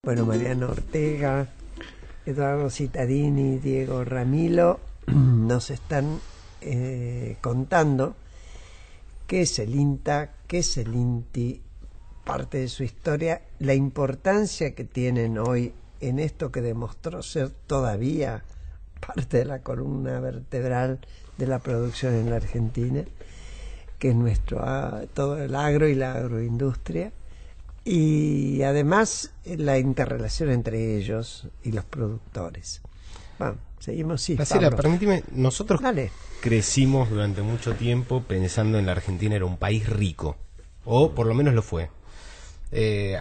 bueno, Mariano Ortega, Eduardo Cittadini, Diego Ramilo, nos están contando qué es el INTA, qué es el INTI, parte de su historia, la importancia que tienen hoy en esto que demostró ser todavía parte de la columna vertebral de la producción en la Argentina, que es nuestro todo el agro y la agroindustria, y además la interrelación entre ellos y los productores. Bueno, seguimos, sí, Graciela, Pablo. permíteme, nosotros Dale. crecimos durante mucho tiempo pensando en la Argentina era un país rico, o por lo menos lo fue.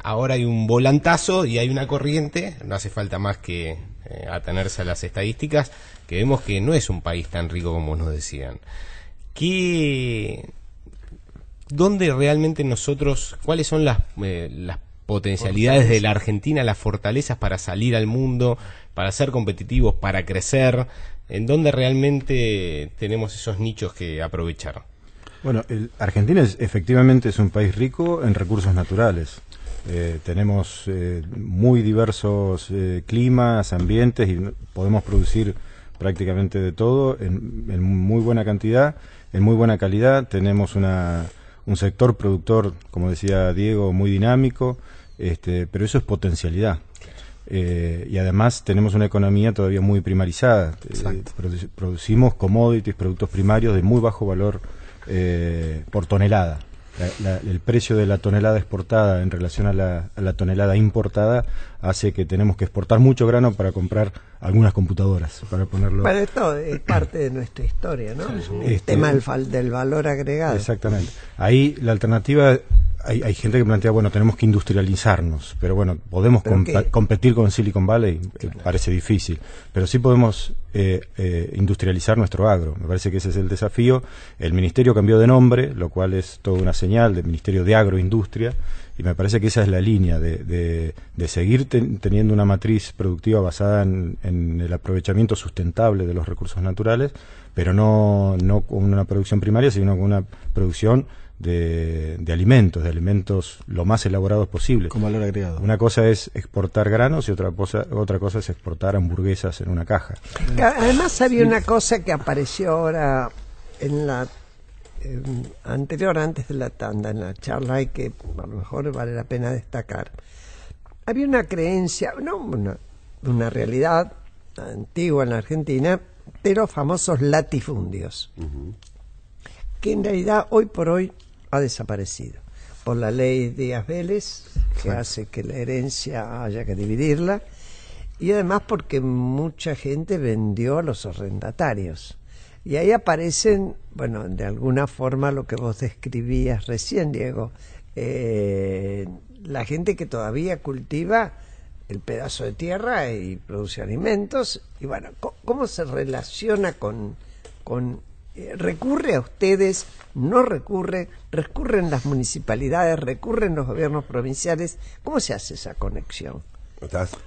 Ahora hay un volantazo y hay una corriente, no hace falta más que atenerse a las estadísticas, que vemos que no es un país tan rico como nos decían. ¿Dónde realmente nosotros, cuáles son las potencialidades de la Argentina, las fortalezas para salir al mundo, para ser competitivos, para crecer? ¿En dónde realmente tenemos esos nichos que aprovechar? Bueno, Argentina efectivamente es un país rico en recursos naturales. Tenemos muy diversos climas, ambientes, y podemos producir prácticamente de todo en muy buena cantidad, en muy buena calidad. Tenemos un sector productor, como decía Diego, muy dinámico, pero eso es potencialidad. Y además tenemos una economía todavía muy primarizada. Producimos commodities, productos primarios de muy bajo valor por tonelada. El precio de la tonelada exportada en relación a la tonelada importada hace que tenemos que exportar mucho grano para comprar algunas computadoras, para ponerlo. Bueno, esto es parte de nuestra historia, ¿no? El tema del valor agregado. Exactamente. Ahí la alternativa, hay gente que plantea, bueno, tenemos que industrializarnos, pero bueno, podemos competir con Silicon Valley, claro. Parece difícil, pero sí podemos industrializar nuestro agro. Me parece que ese es el desafío. El ministerio cambió de nombre, lo cual es toda una señal, del Ministerio de Agroindustria, y me parece que esa es la línea de seguir teniendo una matriz productiva basada en el aprovechamiento sustentable de los recursos naturales, pero no con una producción primaria, sino con una producción de alimentos lo más elaborados posible. Con valor agregado. Una cosa es exportar granos y otra cosa es exportar hamburguesas en una caja. Además había una cosa que apareció ahora en la antes de la tanda, en la charla, y que a lo mejor vale la pena destacar. Había una creencia, una realidad antigua en la Argentina, de los famosos latifundios, que en realidad hoy por hoy ha desaparecido por la ley Díaz-Vélez, que hace que la herencia haya que dividirla, y además porque mucha gente vendió a los arrendatarios. Y ahí aparecen, bueno, de alguna forma lo que vos describías recién, Diego, la gente que todavía cultiva el pedazo de tierra y produce alimentos. Y bueno, ¿cómo se relaciona con recurre a ustedes? ¿No recurre? ¿Recurren las municipalidades? ¿Recurren los gobiernos provinciales? ¿Cómo se hace esa conexión?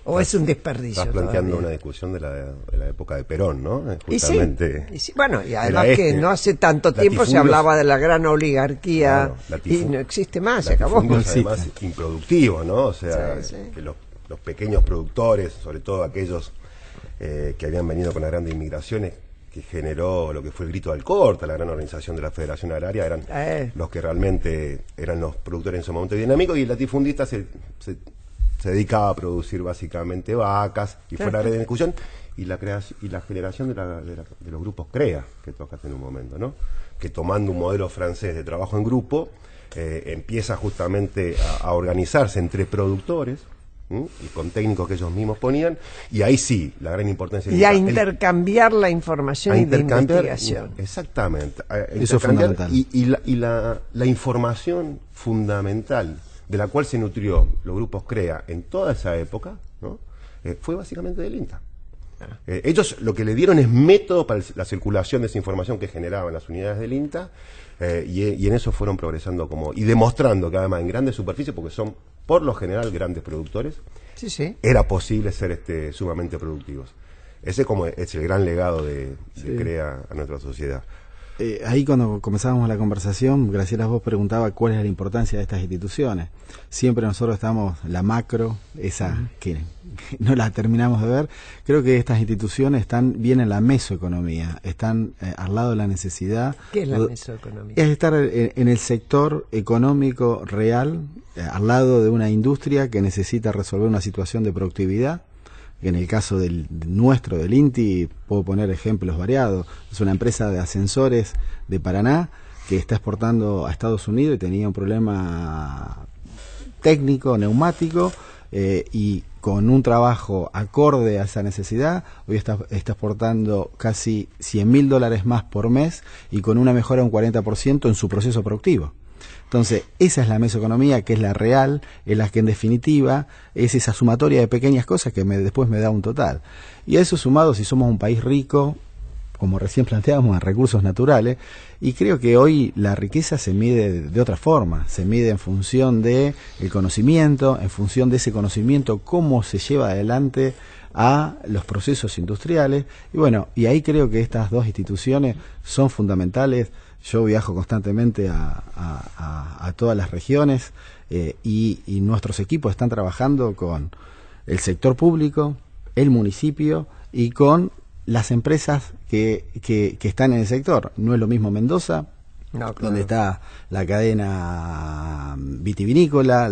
¿O es un desperdicio? Estás planteando todavía una discusión de la época de Perón, ¿no? Justamente. Y sí, bueno, y además que no hace tanto tiempo se hablaba de la gran oligarquía, claro, y no existe más, se acabó. Además improductivo, ¿no? O sea, que los pequeños productores, sobre todo aquellos que habían venido con las grandes inmigraciones, que generó lo que fue el Grito de Alcorta, la gran organización de la Federación Agraria, eran los que realmente eran los productores en su momento dinámicos, y el latifundista se dedicaba a producir básicamente vacas, y fue la red de discusión y la generación de los grupos CREA, que tocaste en un momento, ¿no? Que tomando un modelo francés de trabajo en grupo, empieza justamente a organizarse entre productores, y con técnicos que ellos mismos ponían, y ahí sí, la gran importancia. Y a intercambiar la información y la investigación. Exactamente. Eso es fundamental. Y la información fundamental de la cual se nutrió los grupos CREA en toda esa época, ¿no? Fue básicamente del INTA. Ellos lo que le dieron es método para la circulación de esa información que generaban las unidades del INTA, y en eso fueron progresando y demostrando que además en grandes superficies, porque son por lo general grandes productores, era posible ser sumamente productivos. Ese es el gran legado de CREA a nuestra sociedad. ahí cuando comenzábamos la conversación, Graciela, vos preguntaba cuál es la importancia de estas instituciones. Siempre nosotros estamos, la macro, esa que no la terminamos de ver. Creo que estas instituciones están bien en la mesoeconomía, están al lado de la necesidad. ¿Qué es la mesoeconomía? Es estar en el sector económico real, al lado de una industria que necesita resolver una situación de productividad. En el caso del INTI, puedo poner ejemplos variados. Es una empresa de ascensores de Paraná que está exportando a Estados Unidos y tenía un problema técnico, neumático, y con un trabajo acorde a esa necesidad, hoy está exportando casi $100.000 más por mes y con una mejora de un 40% en su proceso productivo. Entonces, esa es la mesoeconomía, que es la real, es la que en definitiva es esa sumatoria de pequeñas cosas que después me da un total. Y a eso sumado, si somos un país rico, como recién planteábamos, en recursos naturales, y creo que hoy la riqueza se mide de otra forma, se mide en función de el conocimiento, en función de ese conocimiento, cómo se lleva adelante a los procesos industriales, y bueno, y ahí creo que estas dos instituciones son fundamentales. Yo viajo constantemente a todas las regiones, y nuestros equipos están trabajando con el sector público, el municipio y con las empresas que están en el sector. No es lo mismo Mendoza, no, claro, donde está la cadena vitivinícola,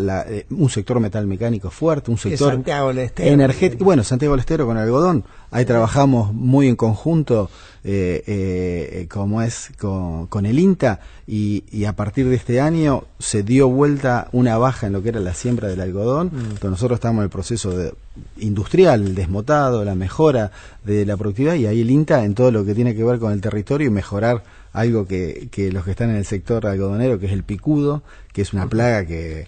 un sector metalmecánico fuerte, un sector Santiago del Estero, energético. Bueno, Santiago del Estero con el algodón, ahí trabajamos muy en conjunto, como es con el INTA, y a partir de este año se dio vuelta una baja en lo que era la siembra del algodón. Entonces nosotros estamos en el proceso industrial, el desmotado, la mejora de la productividad, y ahí el INTA en todo lo que tiene que ver con el territorio y mejorar algo que los que están en el sector algodonero, que es el picudo, que es una plaga que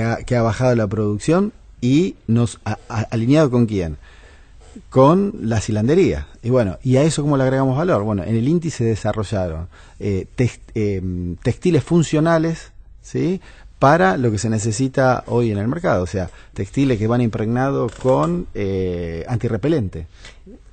ha bajado la producción, y nos ha alineado ¿con quién? Con la silandería. Y bueno, ¿y a eso cómo le agregamos valor? Bueno, en el INTI se desarrollaron textiles funcionales, ¿sí?, para lo que se necesita hoy en el mercado, o sea, textiles que van impregnados con antirrepelente.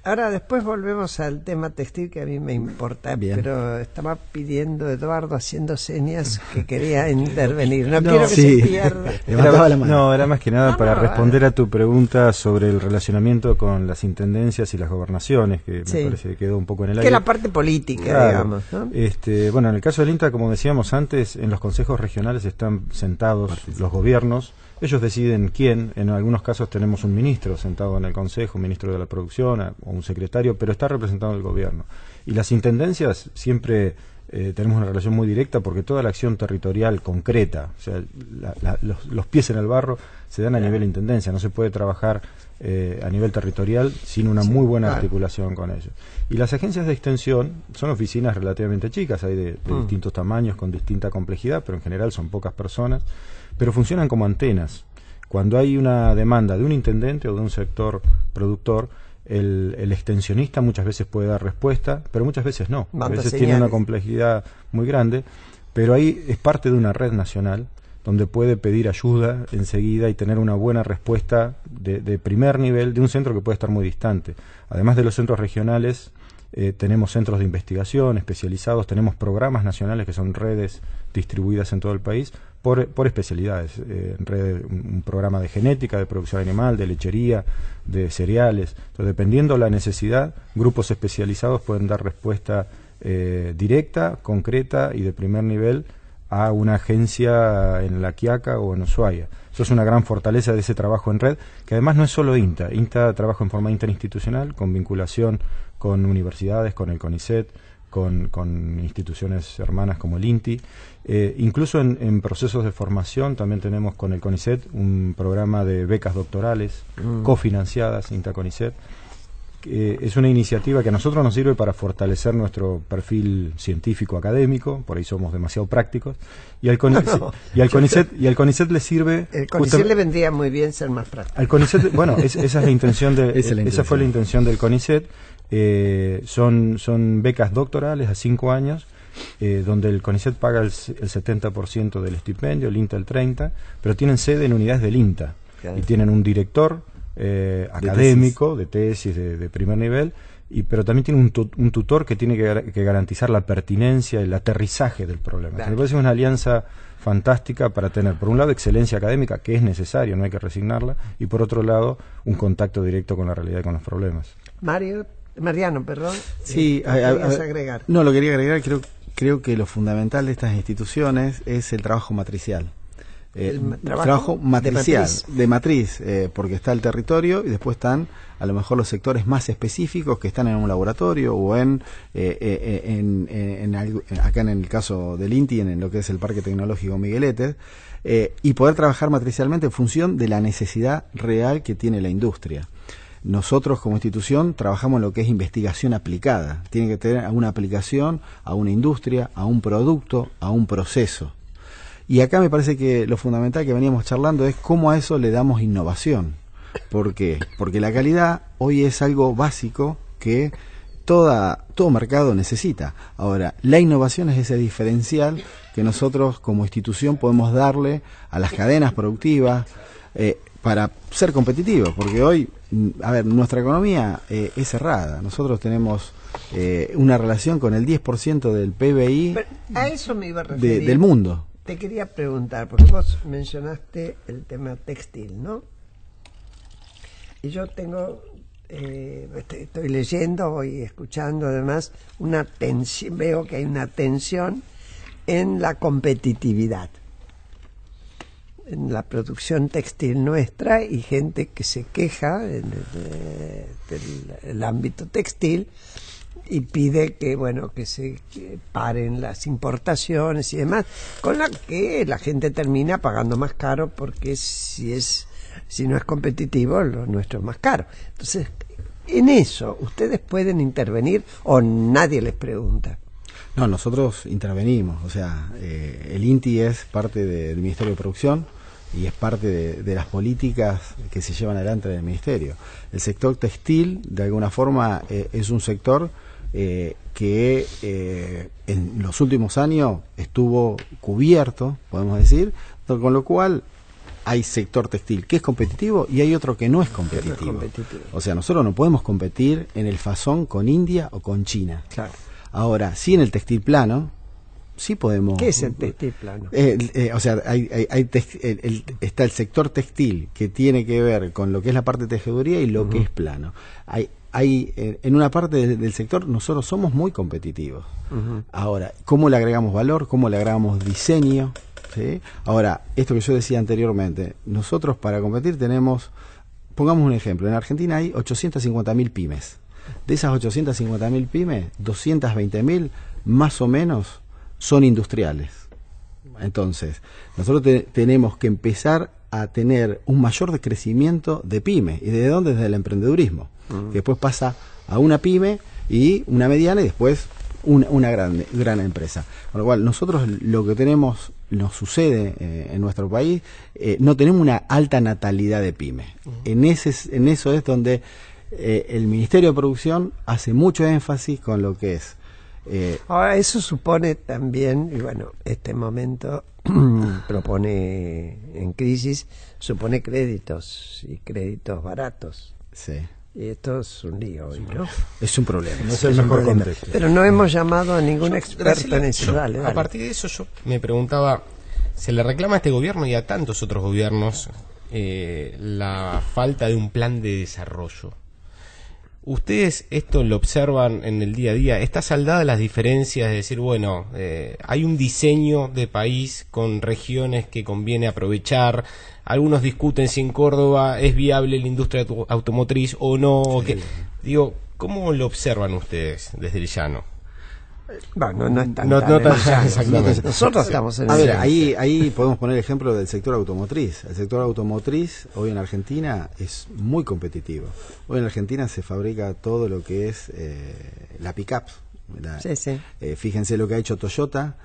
Ahora después volvemos al tema textil, que a mí me importa. Bien. Pero estaba pidiendo Eduardo, haciendo señas, que quería intervenir. No quiero que se pierda. Era más que nada para responder a tu pregunta sobre el relacionamiento con las intendencias y las gobernaciones, que me parece que quedó un poco en el aire. Que es la parte política, claro, digamos, ¿no? Bueno, en el caso del INTA, como decíamos antes, en los consejos regionales están sentados los gobiernos. Ellos deciden quién. En algunos casos tenemos un ministro sentado en el consejo, un ministro de la producción o un secretario, pero está representado el gobierno. Y las intendencias siempre tenemos una relación muy directa, porque toda la acción territorial concreta, o sea, los pies en el barro, se dan a nivel intendencia. No se puede trabajar a nivel territorial sin una muy buena articulación con ellos. Y las agencias de extensión son oficinas relativamente chicas, hay de distintos tamaños, con distinta complejidad, pero en general son pocas personas, pero funcionan como antenas. Cuando hay una demanda de un intendente o de un sector productor, el extensionista muchas veces puede dar respuesta, pero muchas veces no. A veces tiene una complejidad muy grande, pero ahí es parte de una red nacional donde puede pedir ayuda enseguida y tener una buena respuesta de primer nivel de un centro que puede estar muy distante. Además de los centros regionales, tenemos centros de investigación especializados, tenemos programas nacionales que son redes distribuidas en todo el país por especialidades, un programa de genética, de producción animal, de lechería, de cereales. Entonces, dependiendo la necesidad, grupos especializados pueden dar respuesta directa, concreta y de primer nivel a una agencia en La Quiaca o en Ushuaia. Eso es una gran fortaleza de ese trabajo en red, que además no es solo INTA. INTA trabaja en forma interinstitucional, con vinculación con universidades, con el CONICET, con instituciones hermanas como el INTI. Incluso en procesos de formación también tenemos con el CONICET un programa de becas doctorales cofinanciadas, INTA-CONICET. Es una iniciativa que a nosotros nos sirve para fortalecer nuestro perfil científico académico, por ahí somos demasiado prácticos, y al CONICET le sirve. El CONICET le vendría muy bien ser más práctico. Al CONICET, bueno, esa es la intención esa fue la intención del CONICET. Son becas doctorales a 5 años, donde el CONICET paga el 70% del estipendio, el INTA el 30%, pero tienen sede en unidades del INTA, y tienen un director académico, de tesis de primer nivel, pero también tiene un tutor que tiene que garantizar la pertinencia, el aterrizaje del problema. Claro. Me parece una alianza fantástica para tener, por un lado, excelencia académica, que es necesaria, no hay que resignarla, y por otro lado, un contacto directo con la realidad y con los problemas. Mariano, perdón. Sí, querías agregar. No, lo quería agregar, creo que lo fundamental de estas instituciones es el trabajo matricial. Trabajo matricial, de matriz, porque está el territorio y después están a lo mejor los sectores más específicos que están en un laboratorio o acá en el caso del INTI, en lo que es el Parque Tecnológico Miguelete, y poder trabajar matricialmente en función de la necesidad real que tiene la industria. Nosotros como institución trabajamos en lo que es investigación aplicada, tiene que tener una aplicación a una industria, a un producto, a un proceso. Y acá me parece que lo fundamental que veníamos charlando es cómo a eso le damos innovación. ¿Por qué? Porque la calidad hoy es algo básico que todo mercado necesita. Ahora, la innovación es ese diferencial que nosotros como institución podemos darle a las cadenas productivas para ser competitivos. Porque hoy, a ver, nuestra economía es cerrada. Nosotros tenemos una relación con el 10% del PBI. Pero a eso me iba a referir. Del mundo. Te quería preguntar, porque vos mencionaste el tema textil, ¿no? Y yo tengo, estoy leyendo y escuchando además una tensión, veo que hay una tensión en la competitividad, en la producción textil nuestra, y gente que se queja del ámbito textil y pide que se paren las importaciones y demás, con la que la gente termina pagando más caro, porque si no es competitivo, lo nuestro es más caro. Entonces, en eso, ¿ustedes pueden intervenir o nadie les pregunta? No, nosotros intervenimos, o sea, el INTI es parte del Ministerio de Producción y es parte de las políticas que se llevan adelante en el Ministerio. El sector textil, de alguna forma, es un sector que en los últimos años estuvo cubierto, podemos decir, con lo cual hay sector textil que es competitivo y hay otro que no es competitivo. O sea, nosotros no podemos competir en el fasón con India o con China. Claro. Ahora, sí en el textil plano, sí podemos... ¿Qué es el textil plano? O sea, está el sector textil que tiene que ver con lo que es la parte de tejeduría y lo que es plano. En una parte del sector nosotros somos muy competitivos. Ahora, ¿cómo le agregamos valor? ¿Cómo le agregamos diseño? ¿Sí? Ahora, esto que yo decía anteriormente, nosotros para competir tenemos, pongamos un ejemplo, en Argentina hay 850.000 pymes. De esas 850.000 pymes, 220.000 más o menos son industriales. Entonces, nosotros tenemos que empezar a tener un mayor crecimiento de pymes. ¿Y de dónde? Desde el emprendedurismo. Que después pasa a una pyme y una mediana y después una gran empresa. Con lo cual, nosotros lo que nos sucede en nuestro país, no tenemos una alta natalidad de pymes. En eso es donde el Ministerio de Producción hace mucho énfasis con lo que es. Ahora, eso supone también, y bueno, este momento propone en crisis, supone créditos y créditos baratos. Sí. Y esto es un lío hoy, ¿no? Es un problema. No es el mejor contexto. Pero no hemos llamado a ningún experto en eso. Dale. A partir de eso yo me preguntaba, ¿se le reclama a este gobierno y a tantos otros gobiernos la falta de un plan de desarrollo? ¿Ustedes esto lo observan en el día a día? ¿Está saldada las diferencias de decir, bueno, hay un diseño de país con regiones que conviene aprovechar? Algunos discuten si en Córdoba es viable la industria automotriz o no. Sí. Digo, ¿cómo lo observan ustedes desde el llano? Bueno, no es tan exactamente. Nosotros estamos en a el ver, ahí podemos poner el ejemplo del sector automotriz. El sector automotriz hoy en Argentina es muy competitivo. Hoy en Argentina se fabrica todo lo que es la pick-up. Sí. Fíjense lo que ha hecho Toyota,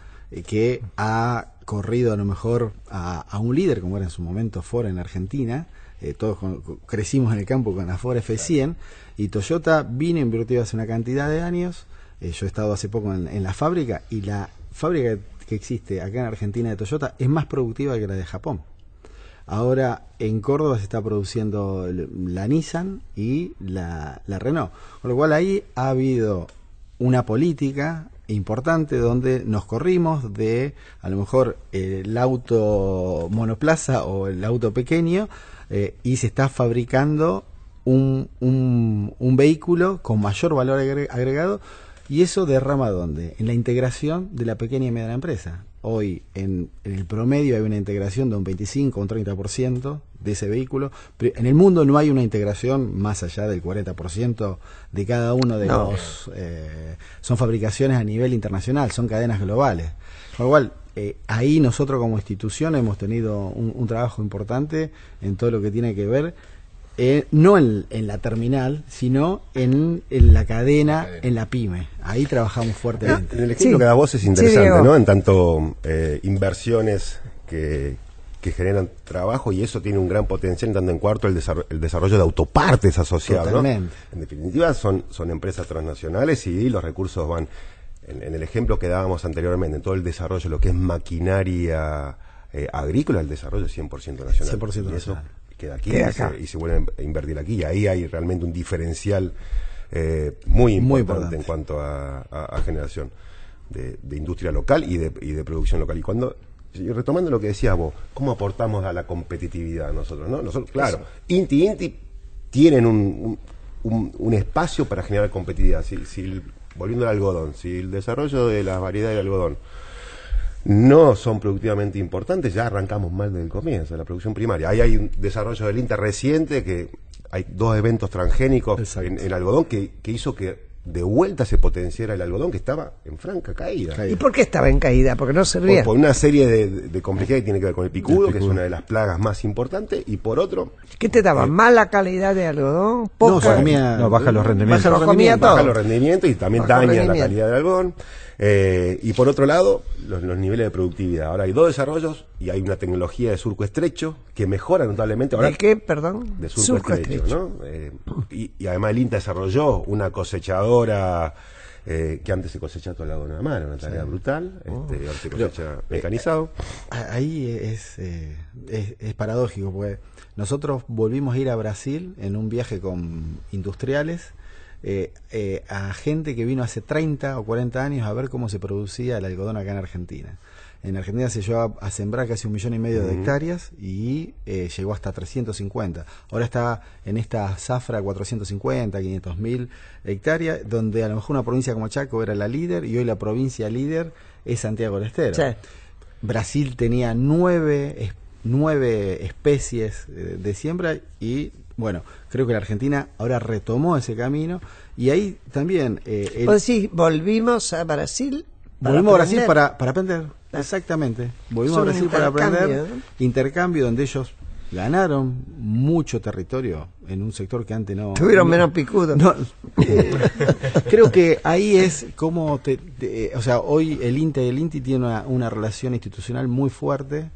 que ha corrido a lo mejor a un líder como era en su momento Ford en Argentina. Todos crecimos en el campo con la Ford F100 y Toyota vino invirtió hace una cantidad de años. Yo he estado hace poco en la fábrica y la fábrica que existe acá en Argentina de Toyota es más productiva que la de Japón. Ahora en Córdoba se está produciendo la Nissan y la Renault, con lo cual ahí ha habido una política importante donde nos corrimos de a lo mejor el auto monoplaza o el auto pequeño y se está fabricando un vehículo con mayor valor agregado, y eso derrama ¿dónde? En la integración de la pequeña y mediana empresa. Hoy en el promedio hay una integración de un 25 o un 30% de ese vehículo, pero en el mundo no hay una integración más allá del 40% de cada uno de los... son fabricaciones a nivel internacional, son cadenas globales. Con lo cual, ahí nosotros como institución hemos tenido un trabajo importante en todo lo que tiene que ver, no en la terminal, sino en la cadena, en la pyme. Ahí trabajamos fuertemente. El ejemplo que da vos es interesante, ¿no? En tanto inversiones que generan trabajo, y eso tiene un gran potencial, tanto en cuarto el desarrollo de autopartes asociados, ¿no? En definitiva son empresas transnacionales y los recursos van, en el ejemplo que dábamos anteriormente, en todo el desarrollo, lo que es maquinaria agrícola, el desarrollo es 100% nacional. 100% y eso nacional. Queda aquí y se vuelve a invertir aquí, y ahí hay realmente un diferencial muy importante en cuanto a generación de industria local y de producción local. Y retomando lo que decías vos, ¿cómo aportamos a la competitividad nosotros? ¿No? Nosotros, claro, INTI tienen un espacio para generar competitividad. Volviendo al algodón, si el desarrollo de las variedades de algodón no son productivamente importantes, ya arrancamos mal desde el comienzo de la producción primaria. Ahí hay un desarrollo del INTA reciente, que hay 2 eventos transgénicos en algodón que hizo que de vuelta se potenciara el algodón, que estaba en franca caída. ¿Y por qué estaba en caída? Porque no servía. Por una serie de complejidades que tiene que ver con el picudo, que es una de las plagas más importantes, y por otro... ¿Qué te daba? ¿Mala calidad de algodón? ¿Poca? Baja los rendimientos. Baja los rendimientos y también daña la calidad del algodón. Y por otro lado, los niveles de productividad. Ahora hay 2 desarrollos y hay una tecnología de surco estrecho que mejora notablemente. Ahora, ¿de qué, perdón? De surco estrecho, ¿no? Y además el INTA desarrolló una cosechadora que antes se cosechaba todo el algodón a mano, una tarea brutal. Ahora se cosecha mecanizado. Ahí es paradójico, porque nosotros volvimos a ir a Brasil en un viaje con industriales, a gente que vino hace 30 o 40 años a ver cómo se producía el algodón acá en Argentina. En Argentina se llevó a sembrar casi 1,5 millones de hectáreas y llegó hasta 350. Ahora está en esta zafra 450, 500.000 hectáreas, donde a lo mejor una provincia como Chaco era la líder y hoy la provincia líder es Santiago del Estero. Sí. Brasil tenía 9 especies de siembra y bueno, creo que la Argentina ahora retomó ese camino, y ahí también... ¿Vos decís, volvimos a Brasil? Volvimos a Brasil para aprender, exactamente. Volvimos a Brasil para aprender, ¿no? Intercambio donde ellos ganaron mucho territorio en un sector que antes no... Tuvieron menos picudos. Creo que ahí es como... o sea, hoy el INTA y el INTI tienen una relación institucional muy fuerte,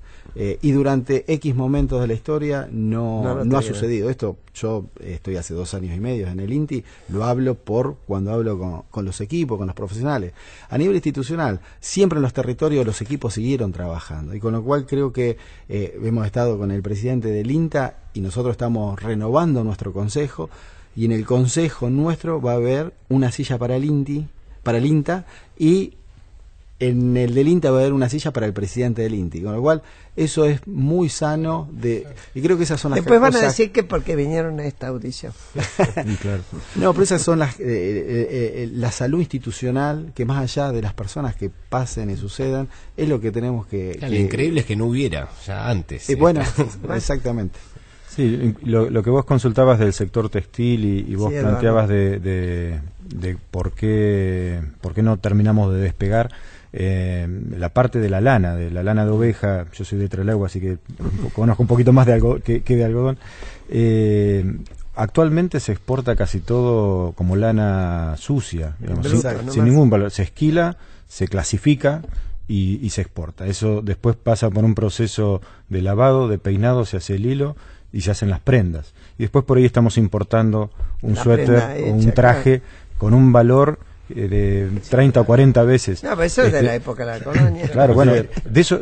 y durante X momentos de la historia no ha sucedido. Esto yo estoy hace 2 años y medio en el INTI, lo hablo cuando hablo con los equipos, con los profesionales. A nivel institucional, siempre en los territorios los equipos siguieron trabajando, y con lo cual creo que hemos estado con el presidente del INTA y nosotros estamos renovando nuestro consejo, y en el consejo nuestro va a haber una silla para el INTA, y en el del INTA va a haber una silla para el presidente del INTI, con lo cual eso es muy sano, y creo que esas son las después cosas... van a decir que porque vinieron a esta audición. Claro. No, pero esas son la salud institucional, que más allá de las personas que pasen y sucedan, es lo que tenemos que... Lo increíble es que no hubiera ya antes. Bueno, exactamente. Sí, lo que vos consultabas del sector textil y vos planteabas de por qué no terminamos de despegar. La parte de la lana de oveja, yo soy de Trelew, así que conozco un poquito más que de algodón. Actualmente se exporta casi todo como lana sucia, digamos, sin ningún valor. Se esquila, se clasifica y se exporta. Eso después pasa por un proceso de lavado, de peinado, se hace el hilo y se hacen las prendas. Y después por ahí estamos importando un suéter o un traje con un valor de 30 o 40 veces. No, pero eso es de la época de la colonia. Claro, bueno, de eso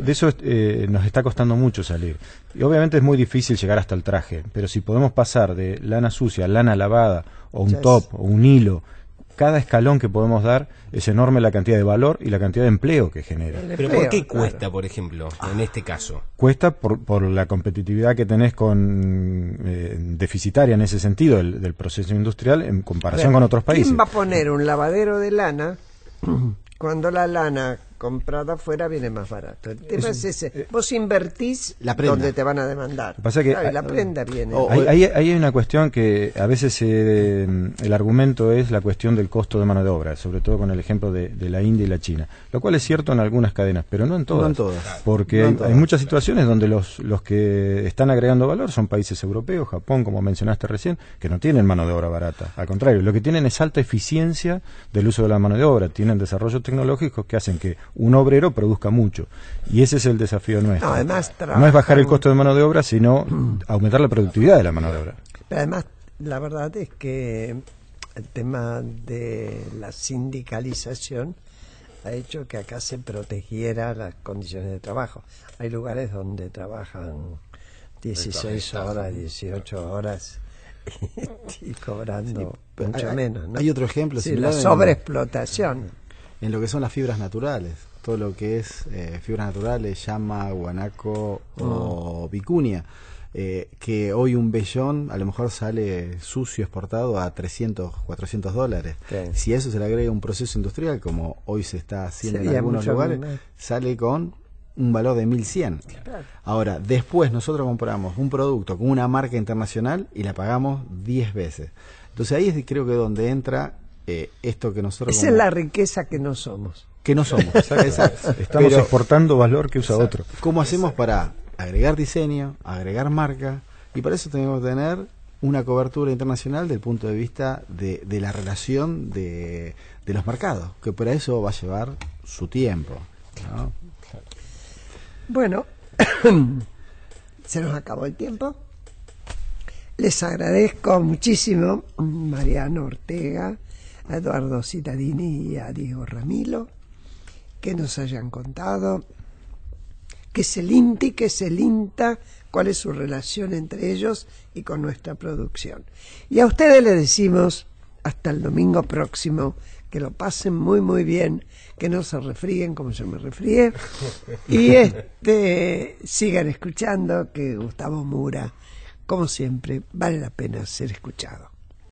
nos está costando mucho salir. Y obviamente es muy difícil llegar hasta el traje, pero si podemos pasar de lana sucia a lana lavada, o un top, o un hilo, cada escalón que podemos dar es enorme la cantidad de valor y la cantidad de empleo que genera. Pero ¿por qué cuesta, por ejemplo, en este caso? Cuesta por la competitividad que tenés con deficitaria en ese sentido del proceso industrial en comparación con otros países. ¿Quién va a poner un lavadero de lana cuando la lana comprada afuera viene más barato? El tema es ese. Vos invertís donde te van a demandar. Pasa que claro, y la prenda viene. Ahí hay una cuestión que a veces el argumento es la cuestión del costo de mano de obra, sobre todo con el ejemplo de la India y la China, lo cual es cierto en algunas cadenas, pero no en todas. No en todas. Porque hay muchas situaciones donde los que están agregando valor son países europeos, Japón, como mencionaste recién, que no tienen mano de obra barata. Al contrario, lo que tienen es alta eficiencia del uso de la mano de obra. Tienen desarrollos tecnológicos que hacen que un obrero produzca mucho. Y ese es el desafío nuestro. No, además no es bajar el costo de mano de obra, sino aumentar la productividad de la mano de obra. Pero además, la verdad es que el tema de la sindicalización ha hecho que acá se protegiera las condiciones de trabajo. Hay lugares donde trabajan 16 horas, 18 horas y cobrando mucho menos, ¿no? Hay otro ejemplo la sobreexplotación. En lo que son las fibras naturales, todo lo que es fibras naturales, llama, guanaco o vicuña, que hoy un vellón a lo mejor sale sucio exportado a 300, 400 dólares. Sí. Si a eso se le agrega un proceso industrial, como hoy se está haciendo Sería en algunos lugares, sale con un valor de 1100. Claro. Ahora, después nosotros compramos un producto con una marca internacional y la pagamos 10 veces. Entonces ahí es creo que donde entra esto que nosotros... Esa es la riqueza que no somos. Que no somos. Exacto. Estamos exportando valor que usa otro. ¿Cómo hacemos para agregar diseño, agregar marca? Y para eso tenemos que tener una cobertura internacional desde el punto de vista de la relación de los mercados, que para eso va a llevar su tiempo, ¿no? Bueno, se nos acabó el tiempo. Les agradezco muchísimo a Mariano Ortega, a Eduardo Cittadini y a Diego Ramilo que nos hayan contado qué es el INTI y qué es el INTA, cuál es su relación entre ellos y con nuestra producción. Y a ustedes les decimos hasta el domingo próximo, que lo pasen muy muy bien, que no se resfríen como yo me resfrié, y sigan escuchando, que Gustavo Mura, como siempre, vale la pena ser escuchado.